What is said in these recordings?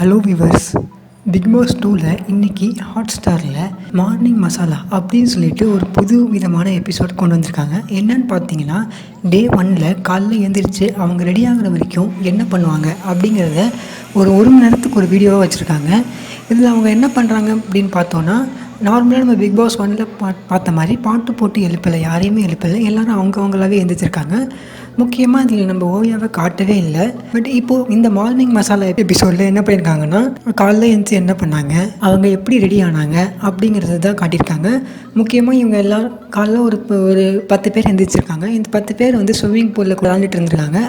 Hello viewers, big pass 2ல் இன்றைக்கி hot ஸ்டாரில் மார்னிங் மசாலா அப்படின்னு சொல்லிட்டு ஒரு புது விதமான எபிசோட் கொண்டு வந்திருக்காங்க. என்னன்னு பார்த்தீங்கன்னா, டே 1ல் காலைல எழுந்திரிச்சு அவங்க ரெடி ஆகிற வரைக்கும் என்ன பண்ணுவாங்க அப்படிங்கிறத ஒரு மணி நேரத்துக்கு ஒரு வீடியோவாக வச்சுருக்காங்க. இதில் அவங்க என்ன பண்ணுறாங்க அப்படின்னு பார்த்தோன்னா, நார்மலாக நம்ம பிக் பாஸ் 1ல் பார்த்த மாதிரி பாட்டு போட்டு எழுப்பலை, யாரையுமே எழுப்பலை, எல்லோரும் அவங்களாவே எழுந்திரிச்சிருக்காங்க. முக்கியமாக இதில் நம்ம ஓவியாவை காட்டவே இல்லை. பட் இப்போது இந்த மார்னிங் மசாலா எபிசோடில் என்ன பண்ணியிருக்காங்கன்னா, காலைல எழுந்துச்சி என்ன பண்ணாங்க, அவங்க எப்படி ரெடி ஆனாங்க அப்படிங்கிறது தான் காட்டியிருக்காங்க. முக்கியமாக இவங்க எல்லோரும் காலைல ஒரு 10 பேர் எழுந்திரிச்சிருக்காங்க. இந்த 10 பேர் வந்து ஸ்விம்மிங் பூலில் விளாண்டுட்டு இருந்திருக்காங்க.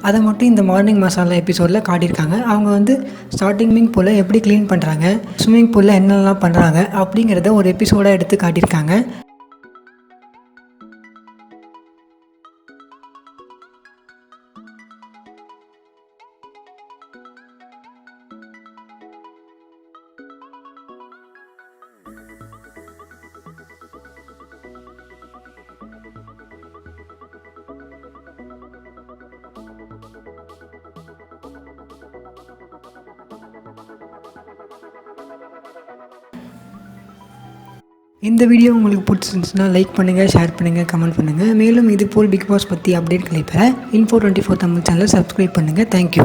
அதை மட்டும் இந்த மார்னிங் மசாலா எபிசோடில் காட்டியிருக்காங்க. அவங்க வந்து ஸ்விம்மிங் பூலை எப்படி க்ளீன் பண்ணுறாங்க, ஸ்விம்மிங் பூலில் என்னெல்லாம் பண்ணுறாங்க அப்படிங்கிறத ஒரு எபிசோடாக எடுத்து காட்டியிருக்காங்க. இந்த வீடியோ உங்களுக்கு பிடிச்சிருந்துச்சுன்னா லைக் பண்ணுங்கள், ஷேர் பண்ணுங்கள், கமெண்ட் பண்ணுங்கள். மேலும் இதுபோல் பிக் பாஸ் பற்றி அப்டேட்களை பெற Info24 தமிழ் சேனலை சப்ஸ்கிரைப் பண்ணுங்கள். தேங்க்யூ.